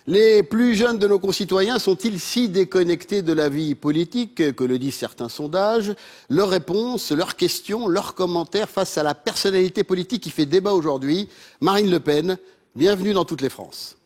Les plus jeunes de nos concitoyens sont-ils si déconnectés de la vie politique que le disent certains sondages? Leurs réponses, leurs questions, leurs commentaires face à la personnalité politique qui fait débat aujourd'hui, Marine Le Pen, bienvenue dans Toutes les France.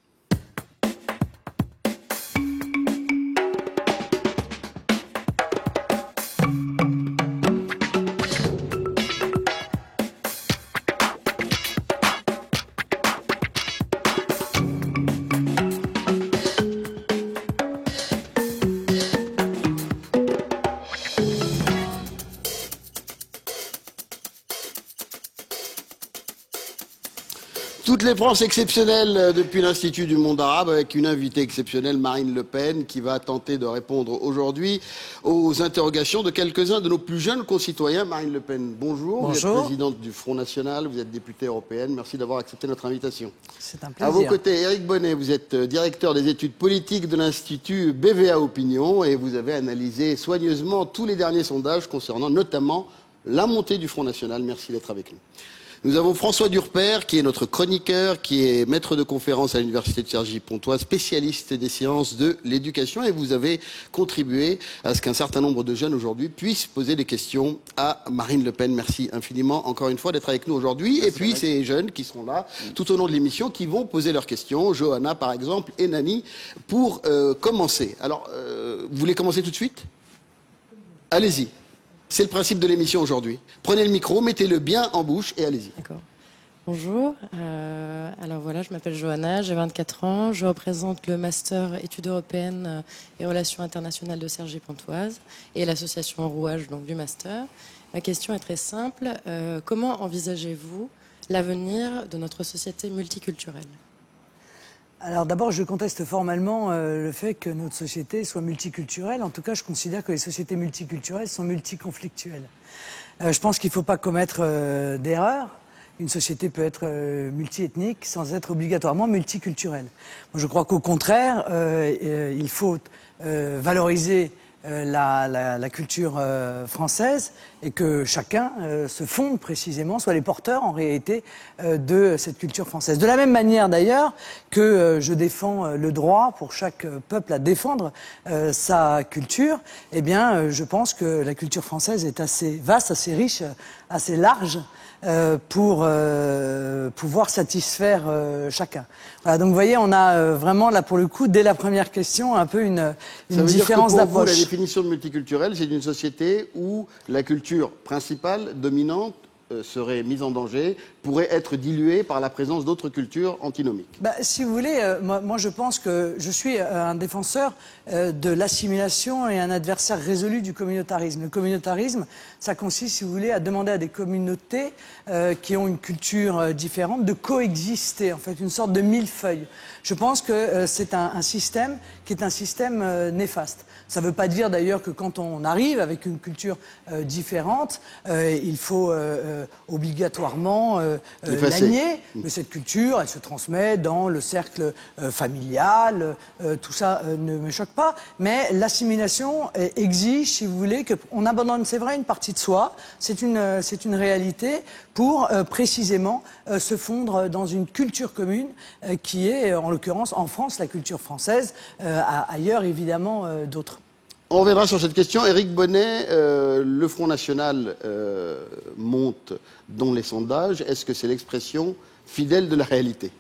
Toutes les France exceptionnelles depuis l'Institut du monde arabe avec une invitée exceptionnelle, Marine Le Pen, qui va tenter de répondre aujourd'hui aux interrogations de quelques-uns de nos plus jeunes concitoyens. Marine Le Pen, bonjour. Bonjour. Vous êtes présidente du Front National, vous êtes députée européenne. Merci d'avoir accepté notre invitation. C'est un plaisir. À vos côtés, Éric Bonnet, vous êtes directeur des études politiques de l'Institut BVA Opinion et vous avez analysé soigneusement tous les derniers sondages concernant notamment la montée du Front National. Merci d'être avec nous. Nous avons François Durper, qui est notre chroniqueur, qui est maître de conférence à l'Université de Cergy-Pontoise, spécialiste des sciences de l'éducation, et vous avez contribué à ce qu'un certain nombre de jeunes aujourd'hui puissent poser des questions à Marine Le Pen. Merci infiniment, encore une fois, d'être avec nous aujourd'hui. Et puis, ces jeunes qui seront là tout au long de l'émission, qui vont poser leurs questions. Johanna, par exemple, et Nani, pour commencer. Alors, vous voulez commencer tout de suite? Allez-y. C'est le principe de l'émission aujourd'hui. Prenez le micro, mettez-le bien en bouche et allez-y. D'accord. Bonjour. Alors voilà, je m'appelle Johanna, j'ai 24 ans. Je représente le Master Études européennes et Relations internationales de Cergy-Pontoise et l'association Rouage donc, du Master. Ma question est très simple. Comment envisagez-vous l'avenir de notre société multiculturelle ? Alors d'abord, je conteste formellement le fait que notre société soit multiculturelle. En tout cas, je considère que les sociétés multiculturelles sont multiconflictuelles. Je pense qu'il ne faut pas commettre d'erreur. Une société peut être multiethnique sans être obligatoirement multiculturelle. Moi, je crois qu'au contraire, il faut valoriser la culture française et que chacun se fonde précisément, soit les porteurs en réalité de cette culture française. De la même manière d'ailleurs que je défends le droit pour chaque peuple à défendre sa culture, eh bien je pense que la culture française est assez vaste, assez riche, assez large pour pouvoir satisfaire chacun. Voilà, donc vous voyez, on a vraiment là pour le coup, dès la première question, un peu une différence d'approche. La définition de multiculturel, c'est une société où la culture principale, dominante, serait mise en danger, pourrait être diluée par la présence d'autres cultures antinomiques. Si vous voulez, moi je pense que je suis un défenseur de l'assimilation et un adversaire résolu du communautarisme. Le communautarisme, ça consiste, si vous voulez, à demander à des communautés qui ont une culture différente de coexister, en fait, une sorte de millefeuille. Je pense que c'est un système qui est un système néfaste. Ça ne veut pas dire d'ailleurs que quand on arrive avec une culture différente, il faut obligatoirement la nier. Mais cette culture, elle se transmet dans le cercle familial, tout ça ne me choque pas. Mais l'assimilation exige, si vous voulez, qu'on abandonne, c'est vrai, une partie de soi. C'est une réalité pour précisément se fondre dans une culture commune qui est, en l'occurrence, en France, la culture française, ailleurs, évidemment, d'autres. On reviendra sur cette question. Éric Bonnet, le Front National monte dans les sondages. Est-ce que c'est l'expression fidèle de la réalité ?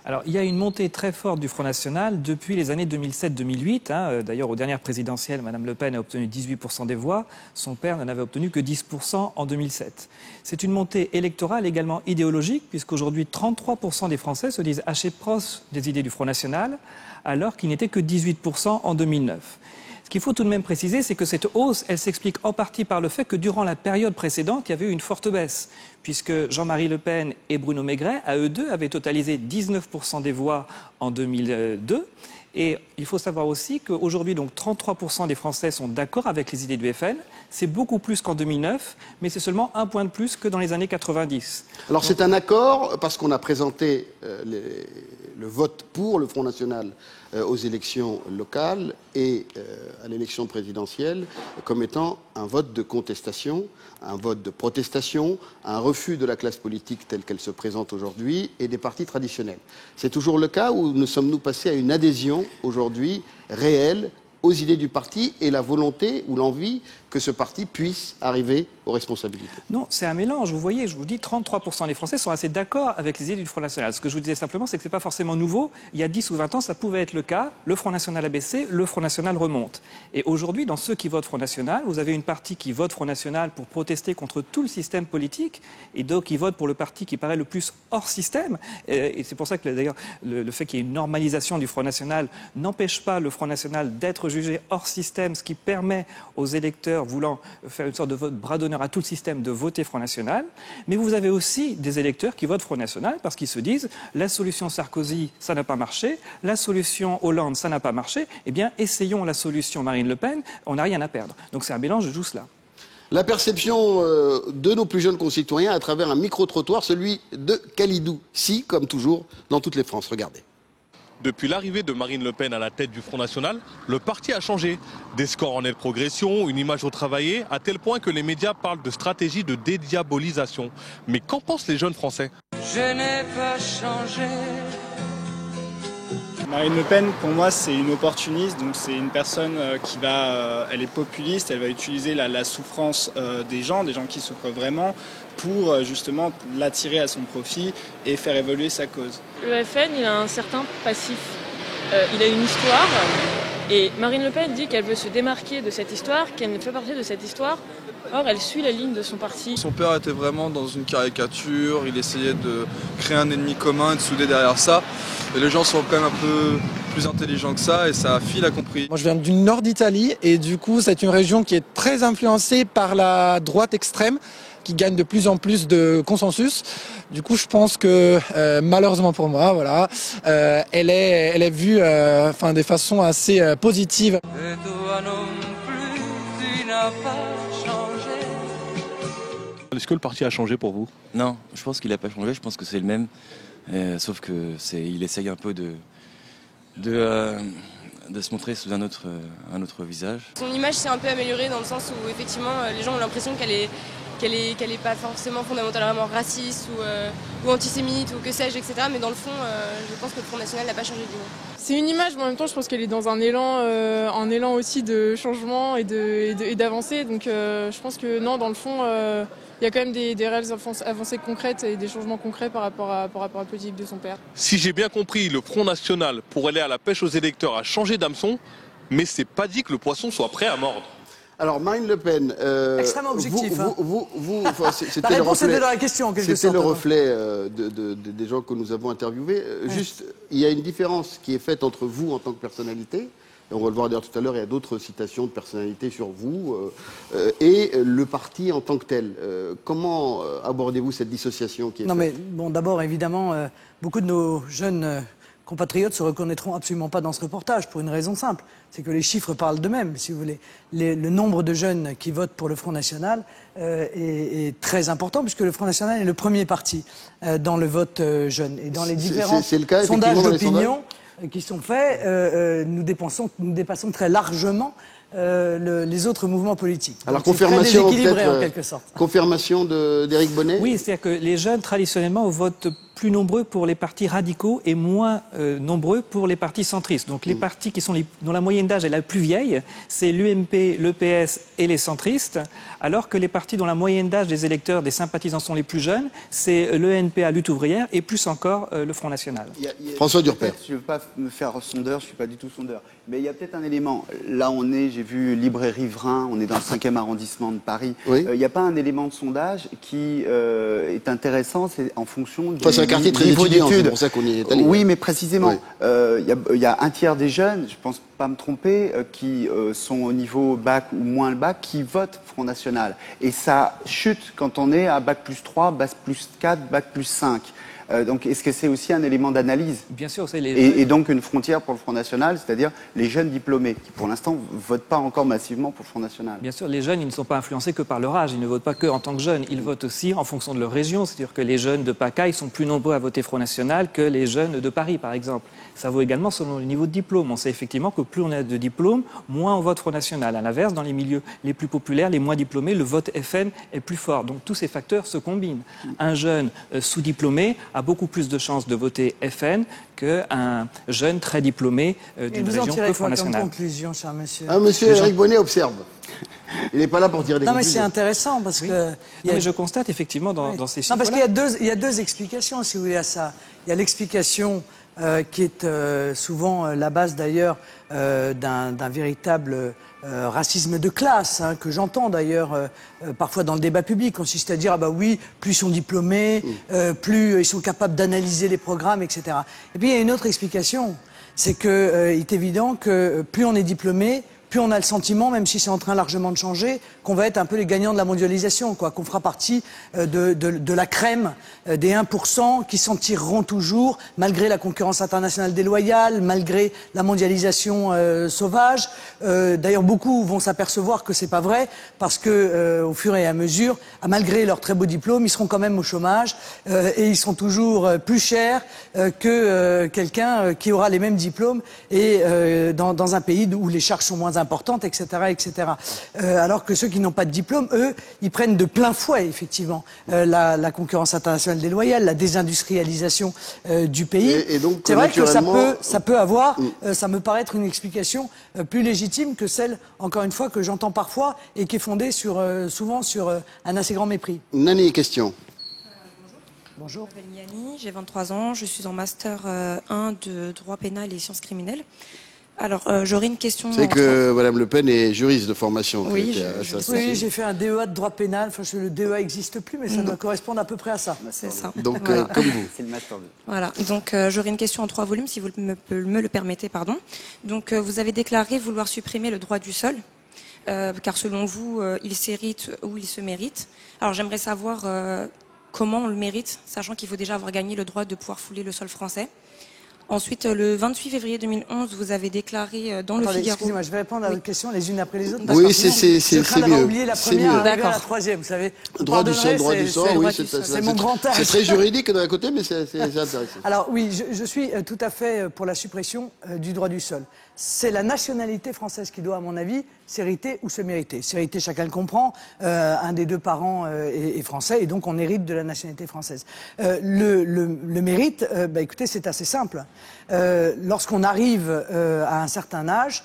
Alors, il y a une montée très forte du Front National depuis les années 2007-2008. D'ailleurs, aux dernières présidentielles, Mme Le Pen a obtenu 18% des voix. Son père n'en avait obtenu que 10% en 2007. C'est une montée électorale également idéologique, puisqu'aujourd'hui, 33% des Français se disent assez proches des idées du Front National, alors qu'il n'était que 18% en 2009. Ce qu'il faut tout de même préciser, c'est que cette hausse, elle s'explique en partie par le fait que durant la période précédente, il y avait eu une forte baisse, puisque Jean-Marie Le Pen et Bruno Maigret, à eux deux, avaient totalisé 19% des voix en 2002. Et il faut savoir aussi qu'aujourd'hui, donc 33% des Français sont d'accord avec les idées du FN. C'est beaucoup plus qu'en 2009, mais c'est seulement un point de plus que dans les années 90. Alors c'est un accord, parce qu'on a présenté le vote pour le Front National aux élections locales et à l'élection présidentielle comme étant un vote de contestation, un vote de protestation, un refus de la classe politique telle qu'elle se présente aujourd'hui et des partis traditionnels. C'est toujours le cas où nous sommes-nous passés à une adhésion aujourd'hui réelle aux idées du parti et la volonté ou l'envie que ce parti puisse arriver aux responsabilités. Non, c'est un mélange. Vous voyez, je vous dis, 33% des Français sont assez d'accord avec les idées du Front National. Ce que je vous disais simplement, c'est que ce n'est pas forcément nouveau. Il y a 10 ou 20 ans, ça pouvait être le cas. Le Front National a baissé, le Front National remonte. Et aujourd'hui, dans ceux qui votent Front National, vous avez une partie qui vote Front National pour protester contre tout le système politique et d'autres qui votent pour le parti qui paraît le plus hors système. Et c'est pour ça que, d'ailleurs, le fait qu'il y ait une normalisation du Front National n'empêche pas le Front National d'être jugé hors système, ce qui permet aux électeurs voulant faire une sorte de vote bras d'honneur à tout le système de voter Front National. Mais vous avez aussi des électeurs qui votent Front National parce qu'ils se disent la solution Sarkozy, ça n'a pas marché, la solution Hollande, ça n'a pas marché, eh bien essayons la solution Marine Le Pen, on n'a rien à perdre. Donc c'est un mélange de tout cela. La perception de nos plus jeunes concitoyens à travers un micro-trottoir, celui de Kalidou. Si, comme toujours, dans toutes les France. Regardez. Depuis l'arrivée de Marine Le Pen à la tête du Front National, le parti a changé. Des scores en nette progression, une image retravaillée, à tel point que les médias parlent de stratégie de dédiabolisation. Mais qu'en pensent les jeunes Français? Je n'ai pas changé. Marine Le Pen, pour moi, c'est une opportuniste, donc c'est une personne elle est populiste, elle va utiliser la souffrance des gens qui souffrent vraiment, pour justement l'attirer à son profit et faire évoluer sa cause. Le FN, il a un certain passif. Il a une histoire, et Marine Le Pen dit qu'elle veut se démarquer de cette histoire, qu'elle ne fait partie de cette histoire. Or, elle suit la ligne de son parti. Son père était vraiment dans une caricature, il essayait de créer un ennemi commun et de souder derrière ça. Et les gens sont quand même un peu plus intelligents que ça et ça, Phil a compris. Moi je viens du nord d'Italie et du coup c'est une région qui est très influencée par la droite extrême qui gagne de plus en plus de consensus. Du coup je pense que malheureusement pour moi, voilà, elle est vue de façon assez positive. Et toi non plus, tu n'as pas changé. Est-ce que le parti a changé pour vous? Non, je pense qu'il n'a pas changé, je pense que c'est le même. Sauf qu'il essaye un peu de se montrer sous un autre visage. Son image s'est un peu améliorée dans le sens où effectivement les gens ont l'impression qu'elle est pas forcément fondamentalement raciste ou antisémite ou que sais-je, etc. Mais dans le fond, je pense que le Front National n'a pas changé d'idée. C'est une image, mais en même temps, je pense qu'elle est dans un élan aussi de changement et d'avancée. Donc je pense que non, dans le fond, il y a quand même des réelles avancées concrètes et des changements concrets par rapport à la politique de son père. Si j'ai bien compris, le Front National, pour aller à la pêche aux électeurs, a changé d'hameçon, mais c'est pas dit que le poisson soit prêt à mordre. Alors, Marine Le Pen, extrêmement objectif. c'était la réponse était dans la question, en quelque sorte. C'était le reflet des gens que nous avons interviewés. Juste, il y a une différence qui est faite entre vous en tant que personnalité, et on va le voir d'ailleurs tout à l'heure, il y a d'autres citations de personnalités sur vous, et le parti en tant que tel. Comment abordez-vous cette dissociation qui est faite? Mais bon, d'abord, évidemment, beaucoup de nos jeunes compatriotes se reconnaîtront absolument pas dans ce reportage, pour une raison simple, c'est que les chiffres parlent d'eux-mêmes, si vous voulez. Le nombre de jeunes qui votent pour le Front National est très important, puisque le Front National est le premier parti dans le vote jeune. Et dans les différents sondages d'opinion qui sont faits, nous dépassons très largement les autres mouvements politiques. Alors, donc, confirmation, très déséquilibré, en quelque sorte. Confirmation d'Éric Bonnet? Oui, c'est-à-dire que les jeunes, traditionnellement, votent plus nombreux pour les partis radicaux et moins nombreux pour les partis centristes. Donc les partis dont la moyenne d'âge est la plus vieille, c'est l'UMP, le PS et les centristes, alors que les partis dont la moyenne d'âge des électeurs, des sympathisants sont les plus jeunes, c'est l'ENPA, Lutte ouvrière, et plus encore le Front National. François Durper. Je ne veux pas me faire sondeur, je ne suis pas du tout sondeur. Mais il y a peut-être un élément. Là, j'ai vu Librairie Vrin, on est dans le 5e arrondissement de Paris. Oui. Il n'y a pas un élément de sondage qui est intéressant, c'est en fonction du c'est un quartier très étudiant, c'est pour ça qu'on y est allé. Oui, mais précisément. Il y a un tiers des jeunes, je ne pense pas me tromper, qui sont au niveau bac ou moins le bac, qui votent Front National. Et ça chute quand on est à bac plus 3, bac plus 4, bac plus 5. Donc est-ce que c'est aussi un élément d'analyse? Bien sûr, c'est et donc une frontière pour le Front National, c'est-à-dire les jeunes diplômés, qui pour l'instant ne votent pas encore massivement pour le Front National. Bien sûr, les jeunes, ils ne sont pas influencés que par leur âge, ils ne votent pas que en tant que jeunes, ils votent aussi en fonction de leur région, c'est-à-dire que les jeunes de PACA, ils sont plus nombreux à voter Front National que les jeunes de Paris, par exemple. Ça vaut également selon le niveau de diplôme. On sait effectivement que plus on a de diplômes, moins on vote Front National. À l'inverse, dans les milieux les plus populaires, les moins diplômés, le vote FN est plus fort. Donc tous ces facteurs se combinent. Un jeune sous-diplômé a beaucoup plus de chances de voter FN qu'un jeune très diplômé d'une région peu Front National. Conclusion, cher monsieur. Monsieur Éric Bonnet observe. Il n'est pas là pour dire des Non, mais conclusions. c'est intéressant parce que... Non, mais je constate effectivement dans ces chiffres. Non, parce qu'il y a deux explications, si vous voulez, à ça. Il y a l'explication qui est souvent la base d'ailleurs d'un véritable racisme de classe, hein, que j'entends d'ailleurs parfois dans le débat public, consiste à dire ah bah oui, plus ils sont diplômés, plus ils sont capables d'analyser les programmes, etc. Et puis il y a une autre explication, c'est que il est évident que plus on est diplômé, plus on a le sentiment, même si c'est en train largement de changer, qu'on va être un peu les gagnants de la mondialisation, quoi, qu'on fera partie de la crème des 1% qui s'en tireront toujours, malgré la concurrence internationale déloyale, malgré la mondialisation sauvage. D'ailleurs, beaucoup vont s'apercevoir que c'est pas vrai, parce que au fur et à mesure, malgré leurs très beaux diplômes, ils seront quand même au chômage et ils seront toujours plus chers que quelqu'un qui aura les mêmes diplômes et dans un pays où les charges sont moins importantes, etc., etc. Alors que ceux qui n'ont pas de diplôme, eux, ils prennent de plein fouet, effectivement, la concurrence internationale déloyale, la désindustrialisation du pays. Et donc, c'est vrai que ça peut avoir, ça me paraît être une explication plus légitime que celle, encore une fois, que j'entends parfois et qui est fondée souvent sur un assez grand mépris. Nani, question. Bonjour. Je m'appelle Yanni, j'ai 23 ans, je suis en master 1 de droit pénal et sciences criminelles. Alors, j'aurais une question... C'est que Mme Le Pen est juriste de formation. Oui, j'ai fait un DEA de droit pénal. Enfin, le DEA n'existe plus, mais ça doit correspondre à peu près à ça. C'est ça. Donc, voilà. Comme vous. C'est le master 2. Voilà. Donc, j'aurais une question en 3 volumes, si vous me le permettez, pardon. Donc, vous avez déclaré vouloir supprimer le droit du sol, car selon vous, il s'hérite ou il se mérite. Alors, j'aimerais savoir comment on le mérite, sachant qu'il faut déjà avoir gagné le droit de pouvoir fouler le sol français. Ensuite, le 28 février 2011, vous avez déclaré dans le Figaro... Excusez-moi, je vais répondre à votre question les unes après les autres. Oui, c'est mieux. Je crains d'avoir oublié la première, arriver à la troisième, vous savez. Droit du sol, oui, c'est mon grand âge. C'est très juridique d'un côté, mais c'est intéressant. Alors oui, je suis tout à fait pour la suppression du droit du sol. C'est la nationalité française qui doit, à mon avis, s'hériter ou se mériter. S'hériter, chacun le comprend, un des deux parents est français, et donc on hérite de la nationalité française. Le mérite, écoutez, c'est assez simple. Lorsqu'on arrive à un certain âge,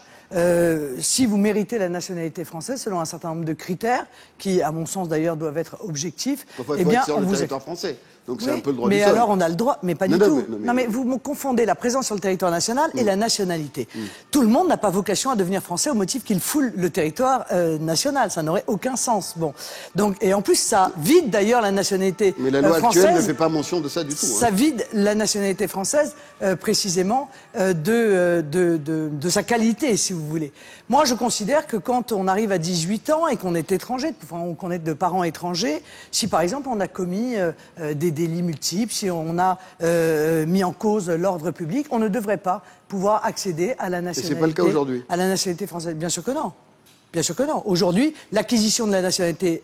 si vous méritez la nationalité française, selon un certain nombre de critères, qui, à mon sens d'ailleurs, doivent être objectifs, eh bien, on vous est français. Donc c'est un peu le droit du sol. Mais alors on a le droit, mais pas du tout. Non mais vous me confondez la présence sur le territoire national et la nationalité. Tout le monde n'a pas vocation à devenir français au motif qu'il foule le territoire national. Ça n'aurait aucun sens. Bon, donc et en plus ça vide d'ailleurs la nationalité française. Mais la loi actuelle ne fait pas mention de ça du tout. Ça vide la nationalité française précisément de sa qualité, si vous voulez. Moi, je considère que quand on arrive à 18 ans et qu'on est étranger, qu'on est de parents étrangers, si par exemple on a commis des délits multiples, si on a mis en cause l'ordre public, on ne devrait pas pouvoir accéder à la nationalité. Et c'est pas le cas aujourd'hui. À la nationalité française, bien sûr que non. Bien sûr que non. Aujourd'hui, l'acquisition de la nationalité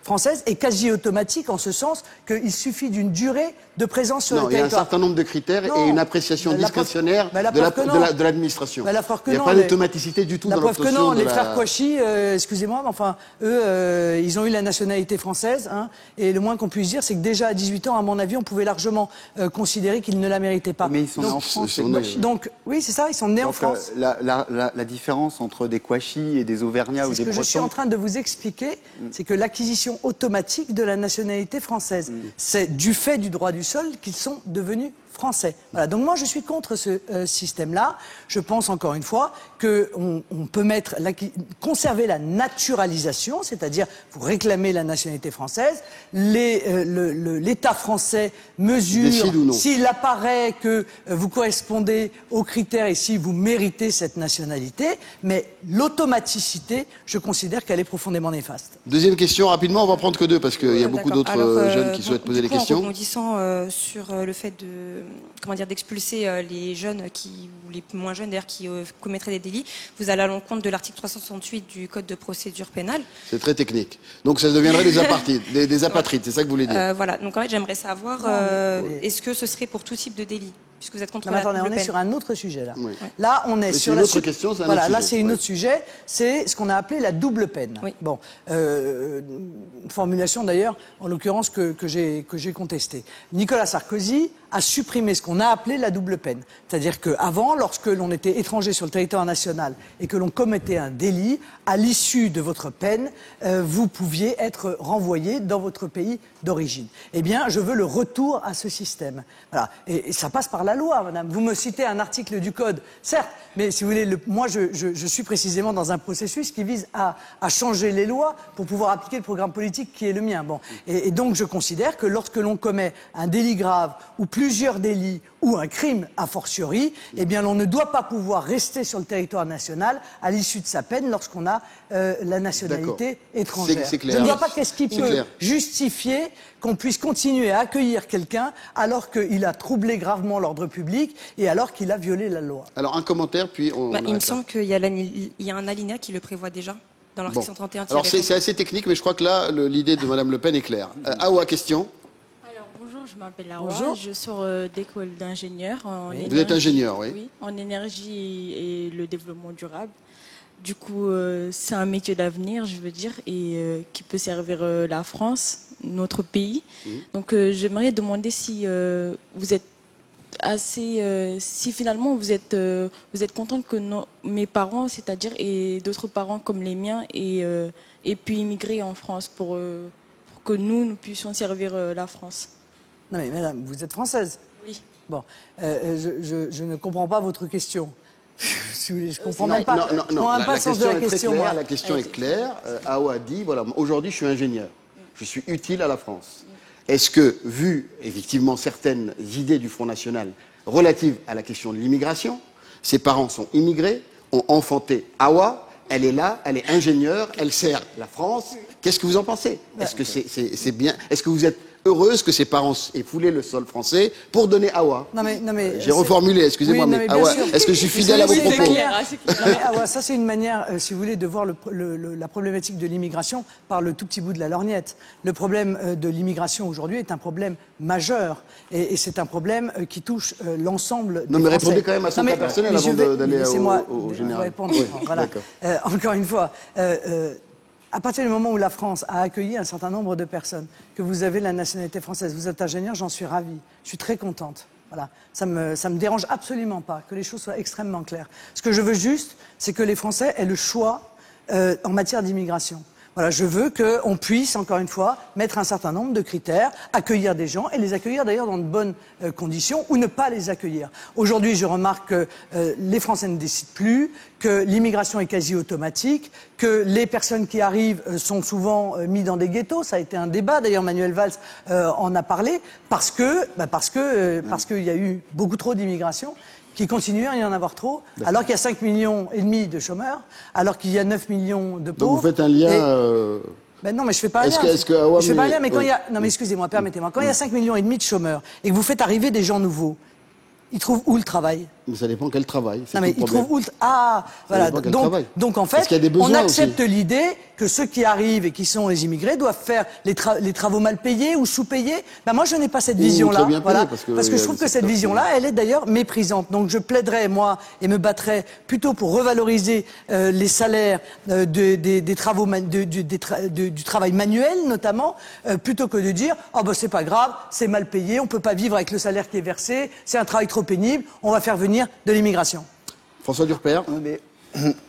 française est quasi automatique en ce sens qu'il suffit d'une durée de présence sur le territoire. Il y a un certain nombre de critères et une appréciation discrétionnaire de l'administration. Il n'y a pas d'automaticité du tout dans l'obtention de la... La preuve que non, les frères Kouachi, excusez-moi, mais enfin, eux, ils ont eu la nationalité française, hein, et le moins qu'on puisse dire, c'est que déjà à 18 ans, à mon avis, on pouvait largement considérer qu'ils ne la méritaient pas. Mais ils sont nés en France, les Kouachi. Donc, oui, c'est ça, ils sont nés en France. La différence entre des Kouachi et des Auvergnats ou des Bretons... Ce que je suis en train de vous expliquer, c'est que l'acquisition automatique de la nationalité française, c'est du fait du droit du sol qu'ils sont devenus français. Voilà. Donc moi, je suis contre ce système-là. Je pense, encore une fois, qu'on peut conserver la naturalisation, c'est-à-dire vous réclamez la nationalité française, l'État français mesure s'il apparaît que vous correspondez aux critères et si vous méritez cette nationalité, mais l'automaticité, je considère qu'elle est profondément néfaste. Deuxième question, rapidement, on va prendre que deux, parce qu'il y a beaucoup d'autres jeunes qui souhaitent poser des questions. En rebondissant sur le fait d'expulser les jeunes ou les moins jeunes d'ailleurs qui commettraient des délits, vous allez à l'encontre de l'article 368 du Code de procédure pénale. C'est très technique. Donc ça deviendrait des apatrides, c'est ça que vous voulez dire. Voilà, donc en fait j'aimerais savoir, est-ce que ce serait pour tout type de délit? Puisque vous êtes contre attendez, on est sur un autre sujet là. Oui. Là, on est sur une autre question, c'est un autre sujet. Là, c'est un autre sujet. C'est ce qu'on a appelé la double peine. Oui. Bon, une formulation d'ailleurs, en l'occurrence que j'ai contestée. Nicolas Sarkozy a supprimé ce qu'on a appelé la double peine. C'est-à-dire qu'avant, lorsque l'on était étranger sur le territoire national et que l'on commettait un délit, à l'issue de votre peine, vous pouviez être renvoyé dans votre pays d'origine. Eh bien, je veux le retour à ce système. Voilà. Et ça passe par la loi, madame. Vous me citez un article du Code, certes, mais si vous voulez, moi, je suis précisément dans un processus qui vise à changer les lois pour pouvoir appliquer le programme politique qui est le mien. Bon. Et donc, je considère que lorsque l'on commet un délit grave ou plusieurs délits ou un crime a fortiori, eh bien, l'on ne doit pas pouvoir rester sur le territoire national à l'issue de sa peine lorsqu'on a la nationalité étrangère. C'est clair. Je ne vois pas qu'est-ce qui peut justifier qu'on puisse continuer à accueillir quelqu'un alors qu'il a troublé gravement l'ordre public et alors qu'il a violé la loi. Alors, un commentaire, puis on... il me semble qu'il y a un alinéa qui le prévoit déjà dans l'article 131. Alors, c'est assez technique, mais je crois que là, l'idée de Mme Le Pen est claire. Awa, question. Bonjour, je m'appelle Awa, je sors d'école d'ingénieur. Vous êtes ingénieur, oui. Oui, en énergie et le développement durable. Du coup, c'est un métier d'avenir, je veux dire, et qui peut servir la France, notre pays. Donc, j'aimerais demander si vous êtes si finalement vous êtes contente que mes parents, c'est-à-dire et d'autres parents comme les miens, aient pu immigrer en France pour que nous puissions servir la France. Non mais madame, vous êtes française? Oui. Bon, je ne comprends pas votre question. Si vous voulez, je comprends même pas. Non, la question est très claire. La question est claire. Awa dit, voilà, aujourd'hui je suis ingénieur. Je suis utile à la France. Est-ce que, vu effectivement certaines idées du Front National relatives à la question de l'immigration, ses parents sont immigrés, ont enfanté Awa, elle est là, elle est ingénieure, elle sert la France. Qu'est-ce que vous en pensez? Est-ce que c'est bien? Est-ce que vous êtes heureuse que ses parents aient foulé le sol français pour donner Awa? Non mais j'ai reformulé, excusez-moi, oui, mais Awa, est-ce que je suis fidèle à vos propos? Awa, ça c'est une manière, si vous voulez, de voir la problématique de l'immigration par le tout petit bout de la lorgnette. Le problème de l'immigration aujourd'hui est un problème majeur et c'est un problème qui touche l'ensemble des Non mais Français. Répondez quand même à son cas personnel avant d'aller au général. Répondre. Oui, voilà. Encore une fois, à partir du moment où la France a accueilli un certain nombre de personnes, que vous avez la nationalité française, vous êtes ingénieur, j'en suis ravie. Je suis très contente. Voilà. Ça me dérange absolument pas, que les choses soient extrêmement claires. Ce que je veux juste, c'est que les Français aient le choix en matière d'immigration. Voilà, je veux qu'on puisse, encore une fois, mettre un certain nombre de critères, accueillir des gens, et les accueillir d'ailleurs dans de bonnes conditions, ou ne pas les accueillir. Aujourd'hui, je remarque que les Français ne décident plus, que l'immigration est quasi automatique, que les personnes qui arrivent sont souvent mises dans des ghettos. Ça a été un débat, d'ailleurs Manuel Valls en a parlé, parce qu'il y a eu beaucoup trop d'immigration, qui continue à y en avoir trop, alors qu'il y a 5,5 millions de chômeurs, alors qu'il y a 9 millions de pauvres. Donc vous faites un lien... Ben non, mais je fais pas un lien. Je fais pas un lien, mais quand il y a... Non, mais excusez-moi, permettez-moi. Quand il y a 5,5 millions de chômeurs et que vous faites arriver des gens nouveaux, ils trouvent où le travail? Mais ça dépend quel travail. Non, mais ils trouvent où le... Ah, voilà. Donc en fait, on accepte l'idée que ceux qui arrivent et qui sont les immigrés doivent faire les travaux mal payés ou sous-payés. Ben moi, je n'ai pas cette vision-là. Voilà. Parce que je trouve que cette vision-là, elle est d'ailleurs méprisante. Donc je plaiderais, moi, et me battrais plutôt pour revaloriser les salaires des travaux du travail manuel, notamment, plutôt que de dire « Oh, ben c'est pas grave, c'est mal payé, on peut pas vivre avec le salaire qui est versé, c'est un travail trop pénible, on va faire venir de l'immigration. » François Durper.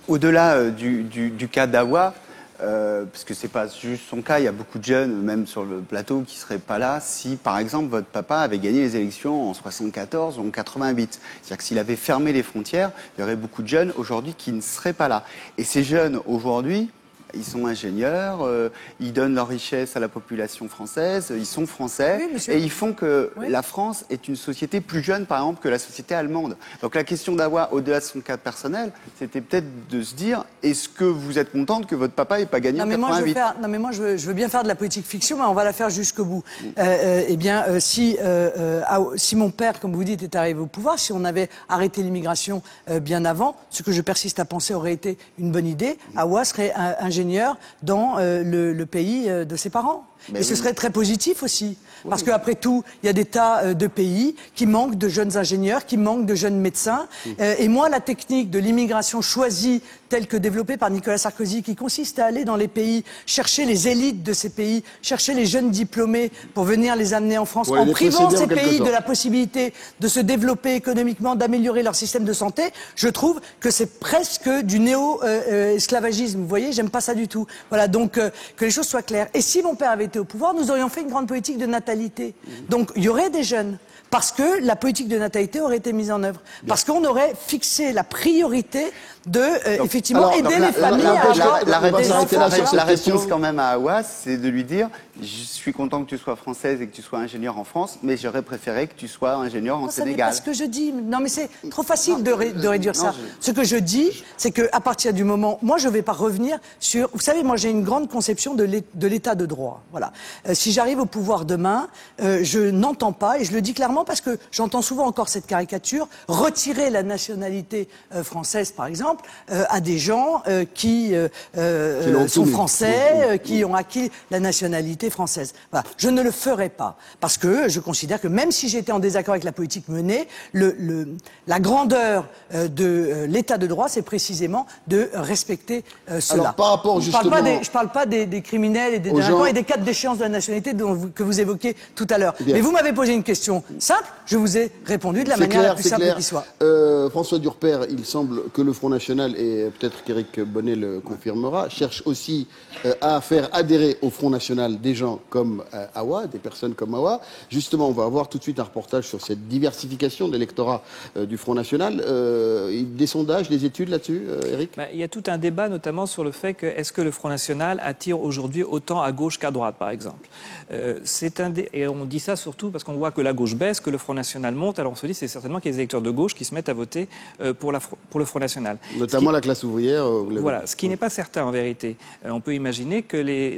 Au-delà du cas d'Awa, parce que c'est pas juste son cas, il y a beaucoup de jeunes, même sur le plateau, qui seraient pas là si, par exemple, votre papa avait gagné les élections en 74 ou en 88. C'est-à-dire que s'il avait fermé les frontières, il y aurait beaucoup de jeunes aujourd'hui qui ne seraient pas là. Et ces jeunes, aujourd'hui, ils sont ingénieurs, ils donnent leur richesse à la population française, ils sont français, et ils font que la France est une société plus jeune, par exemple, que la société allemande. Donc la question d'avoir, au-delà de son cas personnel, c'était peut-être de se dire, est-ce que vous êtes contente que votre papa n'ait pas gagné en 88 ? Non mais moi je veux bien faire de la politique fiction, mais on va la faire jusqu'au bout. Si mon père, comme vous dites, était arrivé au pouvoir, si on avait arrêté l'immigration bien avant, ce que je persiste à penser aurait été une bonne idée, Awa serait ingénieur dans le pays de ses parents. Et ce serait très positif aussi. Parce qu'après tout, il y a des tas de pays qui manquent de jeunes ingénieurs, qui manquent de jeunes médecins. Et moi, la technique de l'immigration choisie, telle que développée par Nicolas Sarkozy, qui consiste à aller dans les pays, chercher les élites de ces pays, chercher les jeunes diplômés pour venir les amener en France, en privant ces pays de la possibilité de se développer économiquement, d'améliorer leur système de santé, je trouve que c'est presque du néo-esclavagisme. Vous voyez, j'aime pas ça du tout. Voilà, donc que les choses soient claires. Et si mon père avait été au pouvoir, nous aurions fait une grande politique de natalité. Donc il y aurait des jeunes. Parce que la politique de natalité aurait été mise en œuvre. Parce qu'on aurait fixé la priorité de, effectivement, aider les familles à avoir des enfants. La réponse quand même à Awa, c'est de lui dire, je suis content que tu sois française et que tu sois ingénieure en France, mais j'aurais préféré que tu sois ingénieure en Sénégal. C'est ce que je dis. Non, mais c'est trop facile de réduire ça. Ce que je dis, c'est qu'à partir du moment... Moi, je ne vais pas revenir sur... Vous savez, moi, j'ai une grande conception de l'état de droit. Voilà. Si j'arrive au pouvoir demain, je n'entends pas, et je le dis clairement parce que j'entends souvent encore cette caricature, retirer la nationalité française, par exemple, à des gens qui sont français, qui ont acquis la nationalité française. Voilà. Je ne le ferai pas, parce que je considère que même si j'étais en désaccord avec la politique menée, la grandeur de l'état de droit, c'est précisément de respecter cela. Alors, par rapport justement... Je parle pas des criminels et des délinquants et des cas de déchéance de la nationalité que vous évoquiez tout à l'heure. Mais vous m'avez posé une question simple, je vous ai répondu de la manière la plus simple qui soit. François Durper, il semble que le Front National, et peut-être qu'Éric Bonnet le confirmera, cherche aussi à faire adhérer au Front National des gens comme Awa, des personnes comme Awa. Justement, on va avoir tout de suite un reportage sur cette diversification de l'électorat du Front National. Des sondages, des études là-dessus, Éric ? Il y a tout un débat, notamment sur le fait que est-ce que le Front National attire aujourd'hui autant à gauche qu'à droite, par exemple. Et on dit ça surtout parce qu'on voit que la gauche baisse, que le Front National monte. Alors on se dit c'est certainement qu'il y a des électeurs de gauche qui se mettent à voter pour le Front National. Notamment la classe ouvrière. Voilà, ce qui n'est pas certain en vérité. On peut imaginer que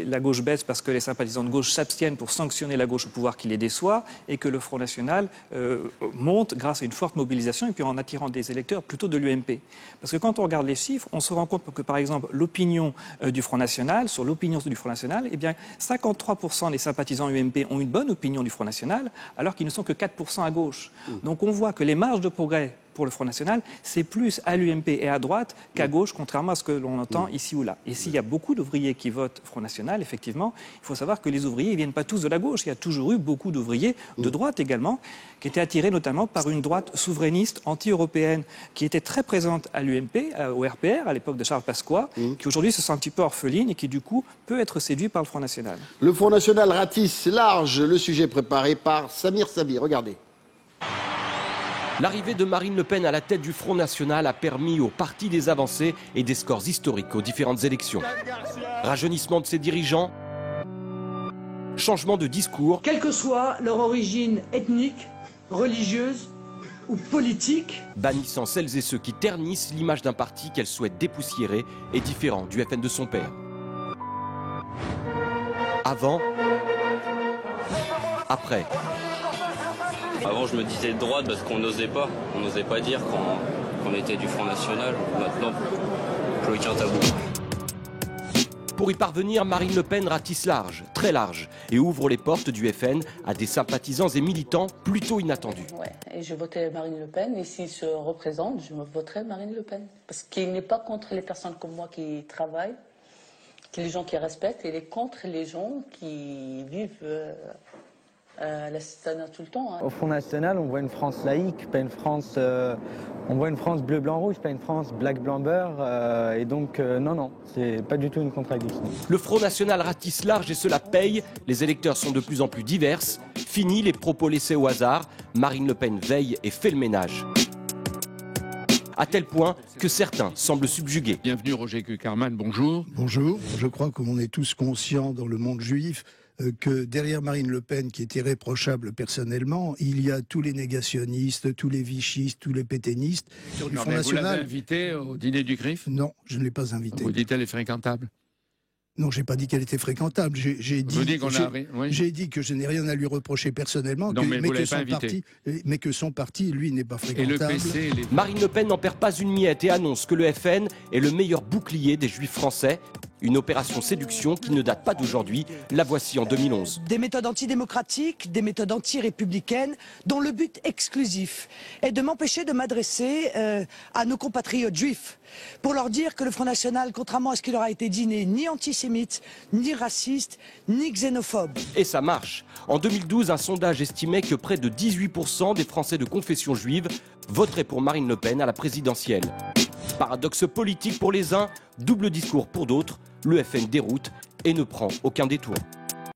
la gauche baisse parce que les sympathisants de gauche s'abstiennent pour sanctionner la gauche au pouvoir qui les déçoit et que le Front National monte grâce à une forte mobilisation et puis en attirant des électeurs plutôt de l'UMP. Parce que quand on regarde les chiffres, on se rend compte que par exemple l'opinion du Front National, sur l'opinion du Front National, eh bien 53% des sympathisants UMP ont une bonne opinion du Front National alors qu'ils ne sont que 4% à gauche. Donc on voit que les marges de progrès pour le Front National, c'est plus à l'UMP et à droite qu'à gauche, contrairement à ce que l'on entend ici ou là. Et s'il y a beaucoup d'ouvriers qui votent Front National, effectivement, il faut savoir que les ouvriers ne viennent pas tous de la gauche. Il y a toujours eu beaucoup d'ouvriers de droite également, qui étaient attirés notamment par une droite souverainiste, anti-européenne, qui était très présente à l'UMP, au RPR, à l'époque de Charles Pasqua, qui aujourd'hui se sent un petit peu orpheline et qui du coup peut être séduit par le Front National. Le Front National ratisse large le sujet préparé par Samir Sabi. Regardez. L'arrivée de Marine Le Pen à la tête du Front National a permis au parti des avancées et des scores historiques aux différentes élections. Rajeunissement de ses dirigeants, changement de discours. Quelle que soit leur origine ethnique, religieuse ou politique. Bannissant celles et ceux qui ternissent l'image d'un parti qu'elle souhaite dépoussiérer et différent du FN de son père. Avant, après. Avant, je me disais de droite parce qu'on n'osait pas. On n'osait pas dire qu'on était du Front National. Maintenant, plus aucun tabou. Pour y parvenir, Marine Le Pen ratisse large, très large, et ouvre les portes du FN à des sympathisants et militants plutôt inattendus. Ouais, et je votais Marine Le Pen, et s'il se représente, je voterai Marine Le Pen. Parce qu'il n'est pas contre les personnes comme moi qui travaillent, les gens qui respectent, il est contre les gens qui vivent l'assistanat tout le temps. Au Front National, on voit une France laïque, pas une France... on voit une France bleu, blanc, rouge, pas une France black, blanc, beurre. Et donc, non, c'est pas du tout une contradiction. Le Front National ratisse large et cela paye. Les électeurs sont de plus en plus diverses. Fini les propos laissés au hasard. Marine Le Pen veille et fait le ménage. À tel point que certains semblent subjugués. Bienvenue Roger Kuckerman, bonjour. Bonjour, je crois qu'on est tous conscients dans le monde juif que derrière Marine Le Pen, qui est irréprochable personnellement, il y a tous les négationnistes, tous les vichistes, tous les pétainistes. Sur du Front Vous National. l'avez invitée au dîner du CRIF? Non, je ne l'ai pas invitée. Vous dites qu'elle est fréquentable? Non, j'ai pas dit qu'elle était fréquentable. J'ai dit que je n'ai rien à lui reprocher personnellement, Non, mais vous l'avez pas invité. mais que son parti, lui, n'est pas fréquentable. Marine Le Pen n'en perd pas une miette et annonce que le FN est le meilleur bouclier des juifs français. Une opération séduction qui ne date pas d'aujourd'hui. La voici en 2011. Des méthodes antidémocratiques, des méthodes anti-républicaines, dont le but exclusif est de m'empêcher de m'adresser à nos compatriotes juifs pour leur dire que le Front National, contrairement à ce qui leur a été dit, n'est ni antisémite, ni raciste, ni xénophobe. Et ça marche. En 2012, un sondage estimait que près de 18% des Français de confession juive voteraient pour Marine Le Pen à la présidentielle. Paradoxe politique pour les uns, double discours pour d'autres. Le FN déroute et ne prend aucun détour.